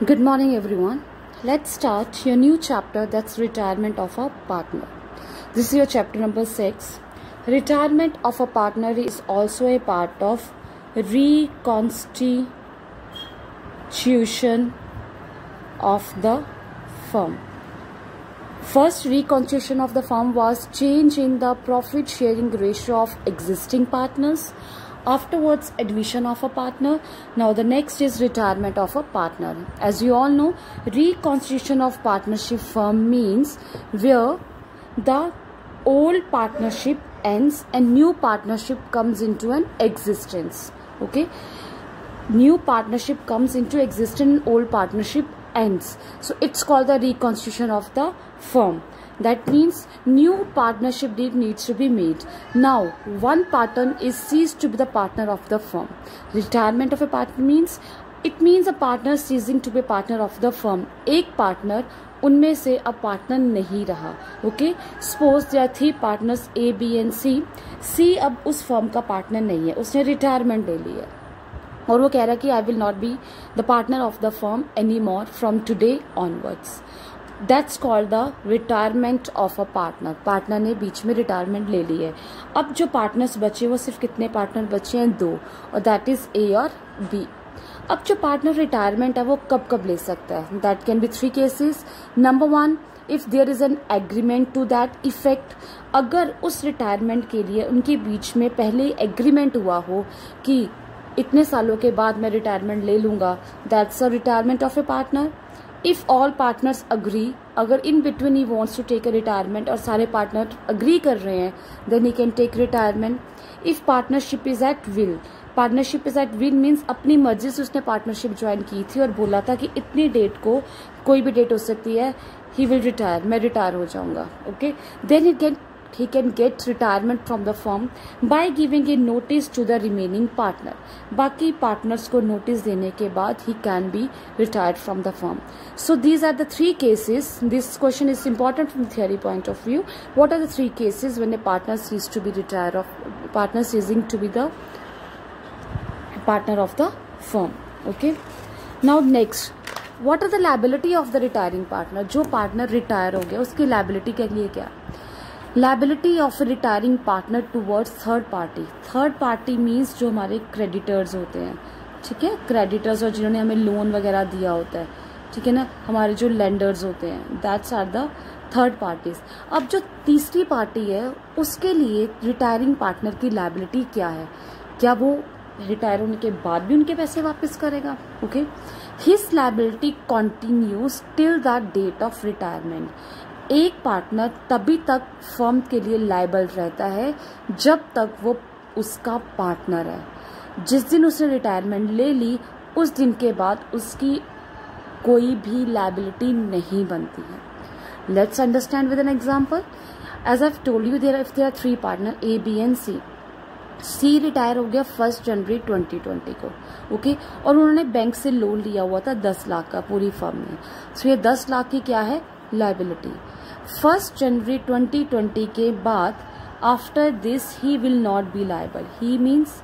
Good morning, everyone. Let's start your new chapter, that's retirement of a partner. This is your chapter number 6. Retirement of a partner is also a part of reconstitution of the firm. First reconstitution of the firm was change in the profit sharing ratio of existing partners. Afterwards, admission of a partner. Now the next is retirement of a partner. As you all know, reconstitution of partnership firm means where the old partnership ends and new partnership comes into an existence. Okay, new partnership comes into existence, old partnership ends. So it's called the reconstitution of the firm. That means new partnership deed needs to be made. Now one partner is ceased to be the partner of the firm. Retirement of a partner means a partner ceasing to be partner of the firm. एक partner उनमें से अब partner नहीं रहा. Okay, suppose there are 3 partners A, B and C. C अब उस firm का partner नहीं है, उसने retirement ले ली है और वो कह रहा है कि I will not be the partner of the firm anymore from today onwards. That's called the retirement of a partner. Partner ने बीच में रिटायरमेंट ले ली है. अब जो पार्टनर्स बचे वो सिर्फ कितने पार्टनर बचे हैं? 2, और दैट इज A और B. अब जो पार्टनर रिटायरमेंट है वो कब कब ले सकता है? That can be 3 cases. Number 1, if there is an agreement to that effect. अगर उस रिटायरमेंट के लिए उनके बीच में पहले एग्रीमेंट हुआ हो कि इतने सालों के बाद मैं रिटायरमेंट ले लूंगा, that's a retirement of A partner. If all partners agree, अगर in between he wants to take a retirement और सारे पार्टनर agree कर रहे हैं, then he can take retirement. If partnership is at will, partnership is at will means अपनी मर्जी से उसने पार्टनरशिप ज्वाइन की थी और बोला था कि इतनी डेट को, कोई भी डेट हो सकती है, he will retire, मैं रिटायर हो जाऊंगा. Okay, then he can get retirement from the firm by giving a notice to the remaining partner. बाकी partners को notice देने के बाद he can be retired from the firm. So these are the 3 cases. This question is important from the theory point of view. What are the 3 cases when a partner ceases to be retired of partner ceasing to be the partner of the firm? Okay. Now next, what are the liability of the retiring partner? जो partner retire हो गया उसकी liability के लिए क्या? Liability of a retiring partner towards third party. Third party means जो हमारे creditors होते हैं, ठीक है, creditors और जिन्होंने हमें लोन वगैरह दिया होता है, ठीक है ना, हमारे जो lenders होते हैं, that's are the third parties. अब जो तीसरी पार्टी है उसके लिए retiring partner की liability क्या है? क्या वो रिटायर होने के बाद भी उनके पैसे वापस करेगा? Okay, his liability continues till the date of retirement. एक पार्टनर तभी तक फर्म के लिए लायबल रहता है जब तक वो उसका पार्टनर है. जिस दिन उसने रिटायरमेंट ले ली उस दिन के बाद उसकी कोई भी लायबिलिटी नहीं बनती है. Let's understand with an example. As I have told you, there 3 partner A, B and C. C retire हो गया 1 जनवरी 2020 को. ओके, और उन्होंने बैंक से लोन लिया हुआ था 10 लाख का पूरी फर्म में. सो ये 10 लाख की क्या है? लायबिलिटी. 1 जनवरी 2020 के बाद after this he will not be liable. He means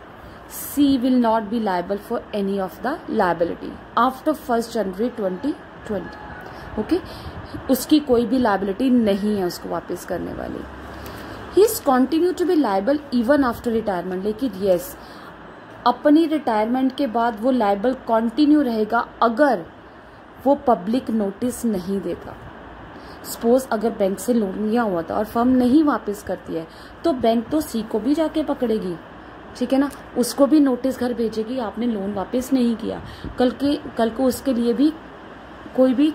C will not be liable for any of the liability after 1 January 2020. Okay, उसकी कोई भी लायबिलिटी नहीं है उसको वापस करने वाली. He is continue to be liable even after retirement. लेकिन यस, अपनी रिटायरमेंट के बाद वो लायबल कंटिन्यू रहेगा अगर वो पब्लिक नोटिस नहीं देगा. सपोज अगर बैंक से लोन लिया हुआ था और फर्म नहीं वापस करती है तो बैंक तो C को भी जाके पकड़ेगी, ठीक है ना, उसको भी नोटिस घर भेजेगी आपने लोन वापस नहीं किया. कल को उसके लिए भी कोई भी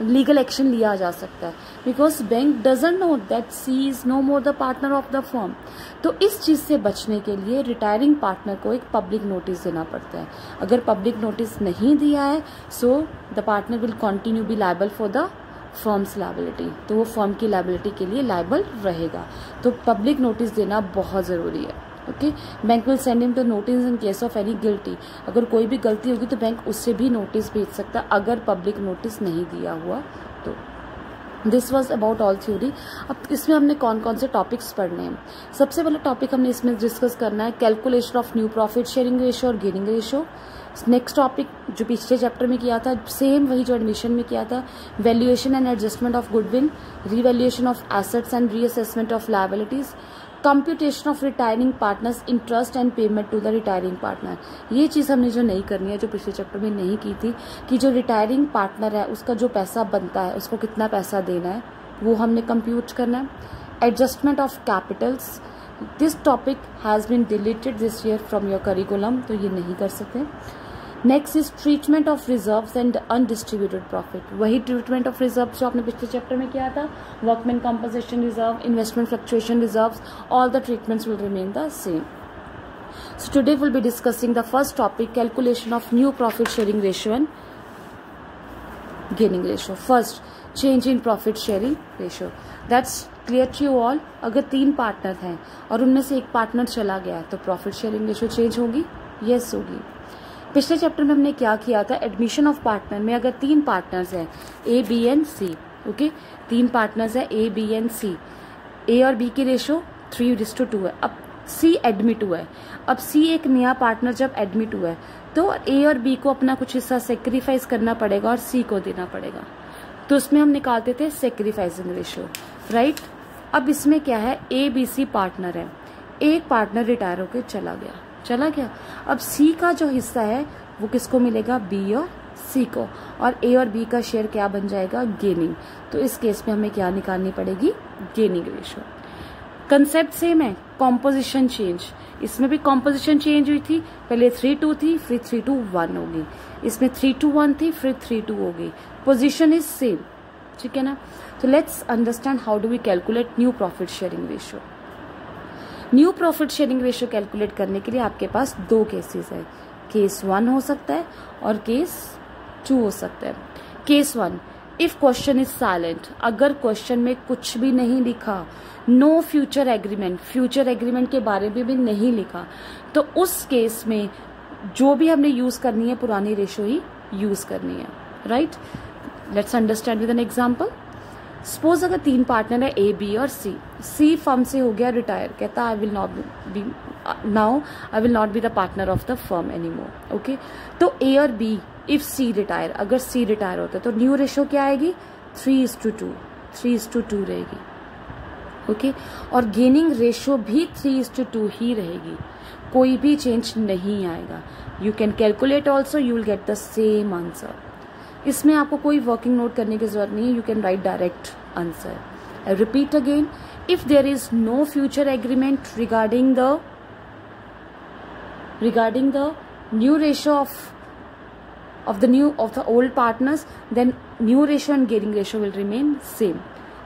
लीगल एक्शन लिया जा सकता है because bank doesn't know that C is no more the partner of the firm. तो इस चीज से बचने के लिए रिटायरिंग पार्टनर को एक पब्लिक नोटिस देना पड़ता है. अगर पब्लिक नोटिस नहीं दिया है so the partner will continue B liable for the firms liability. तो वो फर्म की लायबिलिटी के लिए लायबल रहेगा. तो पब्लिक नोटिस देना बहुत ज़रूरी है. Okay, bank will send him the notice in case of any guilty. अगर कोई भी गलती होगी तो बैंक उससे भी नोटिस भेज सकता है अगर पब्लिक नोटिस नहीं दिया हुआ तो. This was about all theory. अब इसमें हमने कौन कौन से टॉपिक्स पढ़ने हैं? सबसे पहला टॉपिक हमने इसमें डिस्कस करना है calculation of new profit sharing ratio और गेनिंग रेशियो. नेक्स्ट टॉपिक जो पिछले चैप्टर में किया था, सेम वही जो एडमिशन में किया था, valuation and adjustment of goodwill, revaluation of assets and reassessment of liabilities, computation of retiring partners interest and payment to the retiring partner. ये चीज़ हमने जो नहीं करनी है, जो पिछले चैप्टर में नहीं की थी, कि जो रिटायरिंग पार्टनर है उसका जो पैसा बनता है उसको कितना पैसा देना है वो हमने कंप्यूट करना है। Adjustment of capitals, this topic has been deleted this year from your curriculum, तो ये नहीं कर सकते। Next is treatment of reserves and undistributed profit, वही ट्रीटमेंट ऑफ रिजर्व जो आपने पिछले चैप्टर में किया था, workman compensation reserve, investment fluctuation reserves, all the treatments will remain the same. So today we'll be discussing the first topic, calculation of new profit sharing ratio and gaining ratio. First, change in profit sharing ratio. That's clear to you all. अगर 3 partner हैं और उनमें से एक partner चला गया तो profit sharing ratio change होगी? यस होगी। पिछले चैप्टर में हमने क्या किया था, एडमिशन ऑफ पार्टनर में अगर 3 पार्टनर्स हैं A B and C, okay, 3 partners हैं ए बी एंड सी, ए और बी की रेशियो 3:2 है। अब सी एडमिट हुआ है, अब सी एक नया पार्टनर जब एडमिट हुआ है तो ए और बी को अपना कुछ हिस्सा सेक्रीफाइस करना पड़ेगा और सी को देना पड़ेगा, तो उसमें हम निकालते थे सेक्रीफाइसिंग रेशियो, राइट। अब इसमें क्या है, ए बी सी पार्टनर है, एक पार्टनर रिटायर होकर चला गया, अब सी का जो हिस्सा है वो किसको मिलेगा, बी और सी को, और ए और बी का शेयर क्या बन जाएगा, गेनिंग। तो इस केस में हमें क्या निकालनी पड़ेगी, गेनिंग रेशियो। कंसेप्ट सेम है, कॉम्पोजिशन चेंज, इसमें भी कॉम्पोजिशन चेंज हुई थी, पहले 3:2 थी फिर 3:1 होगी, इसमें 3:1 थी फिर 3:2 होगी, पोजीशन इज सेम, ठीक है ना। तो let's understand how do we calculate new profit sharing ratio. New profit sharing ratio calculate करने के लिए आपके पास 2 केसेस है, केस 1 हो सकता है और केस 2 हो सकता है। Case 1, if question is silent, अगर क्वेश्चन में कुछ भी नहीं लिखा, no future agreement, future agreement के बारे में भी नहीं लिखा, तो उस केस में जो भी हमने यूज करनी है पुरानी रेशियो ही यूज करनी है, right. Let's understand with an example. Suppose अगर 3 पार्टनर है ए बी और सी, सी फर्म से हो गया रिटायर, कहता I will not be the partner of the firm any more, okay. तो ए और बी, इफ सी रिटायर, अगर सी रिटायर होता है तो न्यू रेशियो क्या आएगी, 3:2 रहेगी, ओके। और गेनिंग रेशियो भी 3:2 ही रहेगी, कोई भी चेंज नहीं आएगा। You can calculate also, you will get the same answer. इसमें आपको कोई वर्किंग नोट करने की जरूरत नहीं है, you can write direct answer. I repeat again, if there is no future agreement regarding the new ratio of the old partners, then new ratio and gaining ratio will remain same।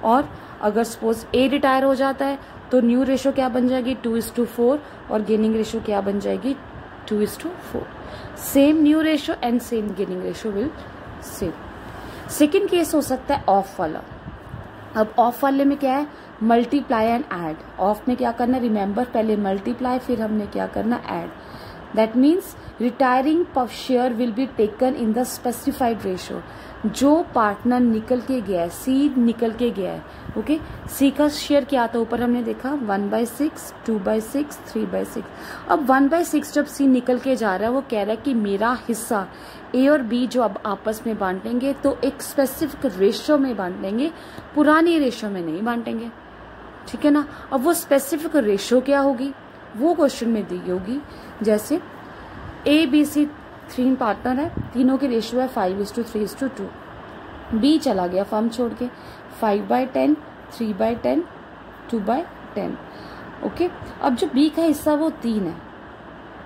और अगर suppose ए retire हो जाता है तो new ratio क्या बन जाएगी, 2:4, और गेनिंग रेशियो क्या बन जाएगी, 2:4। Same new ratio and same gaining ratio will same. Second case हो सकता है ऑफ वाला। अब ऑफ वाले में क्या है, मल्टीप्लाई एंड ऐड। ऑफ में क्या करना है, रिमेंबर पहले मल्टीप्लाई फिर हमने क्या करना, add. That means retiring share will be taken in the specified ratio. जो पार्टनर निकल के गया है, सी निकल के गया है, ओके। सी का शेयर क्या था, ऊपर हमने देखा 1/6, 2/6, 3/6। अब 1/6 जब सी निकल के जा रहा है, वो कह रहा है कि मेरा हिस्सा ए और बी जो अब आपस में बांटेंगे तो एक स्पेसिफिक रेशियो में बांटेंगे, पुरानी रेशियो में नहीं बांटेंगे, ठीक है ना। अब वो स्पेसिफिक रेशियो क्या होगी, वो क्वेश्चन में दी होगी। जैसे ए बी सी 3 पार्टनर है, तीनों की रेशियो है 5:3:2। बी चला गया फर्म छोड़ के, 5/10, 3/10, 2/10, ओके। अब जो बी का हिस्सा वो 3 है,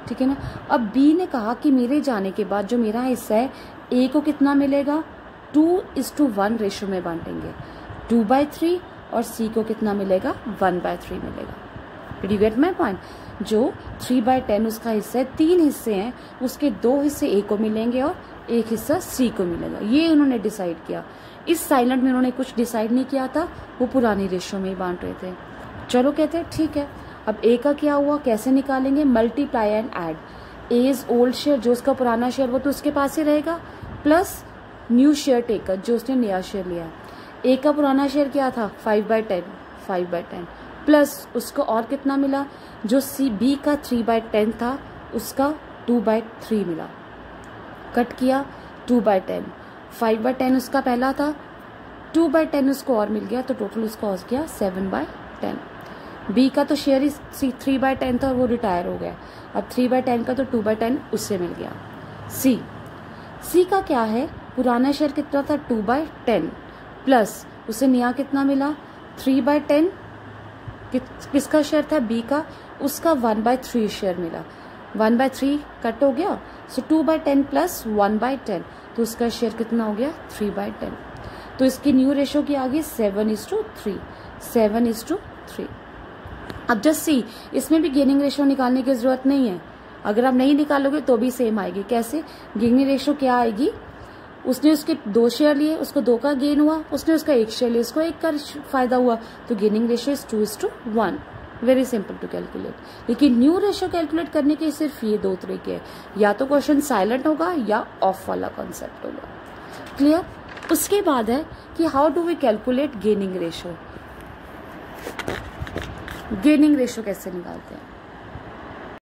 ठीक है ना। अब बी ने कहा कि मेरे जाने के बाद जो मेरा हिस्सा है, ए को कितना मिलेगा, 2:1 रेशियो में बांटेंगे, 2/3, और सी को कितना मिलेगा, 1/3 मिलेगा। Did you get my point. जो 3/10 उसका हिस्सा है, 3 हिस्से हैं, उसके 2 हिस्से ए को मिलेंगे और 1 हिस्सा सी को मिलेगा, ये उन्होंने डिसाइड किया। इस साइलेंट में उन्होंने कुछ डिसाइड नहीं किया था, वो पुरानी रेशियो में ही बांट रहे थे। चलो कहते हैं ठीक है। अब ए का क्या हुआ, कैसे निकालेंगे, multiply and add. A is old share, जो उसका पुराना शेयर वो तो उसके पास ही रहेगा, प्लस न्यू शेयर टेकर, जो उसने नया शेयर लिया है। ए का पुराना शेयर क्या था, 5/10, प्लस उसको और कितना मिला, जो सी बी का 3/10 था उसका 2/3 मिला, कट किया 2/10, 5/10 उसका पहला था, 2/10 उसको और मिल गया, तो टोटल उसका हो गया 7/10। बी का तो शेयर ही 3/10 था और वो रिटायर हो गया, अब 3/10 का तो 2/10 उससे मिल गया। सी का क्या है, पुराना शेयर कितना था 2/10 प्लस उसे नया कितना मिला 3/10, किसका शेयर था बी का, उसका 1/3 शेयर मिला, 1/3 कट हो गया, सो 2/10 प्लस 1/10, तो उसका शेयर कितना हो गया 3/10। तो इसकी न्यू रेशो की आ गई 7:3, 7:3। अब जस्ट सी, इसमें भी गेनिंग रेशो निकालने की जरूरत नहीं है, अगर आप नहीं निकालोगे तो भी सेम आएगी। कैसे, गेनिंग रेशो क्या आएगी, उसने उसके 2 शेयर लिए, उसको 2 का गेन हुआ, उसने उसका 1 शेयर लिया, उसको 1 का फायदा हुआ, तो gaining ratio is 2:1। Very simple to calculate. लेकिन न्यू रेशो कैलकुलेट करने के सिर्फ ये 2 तरीके हैं, या तो क्वेश्चन साइलेंट होगा या ऑफ वाला कॉन्सेप्ट होगा। क्लियर। उसके बाद है कि how do we calculate gaining ratio, gaining ratio कैसे निकालते हैं।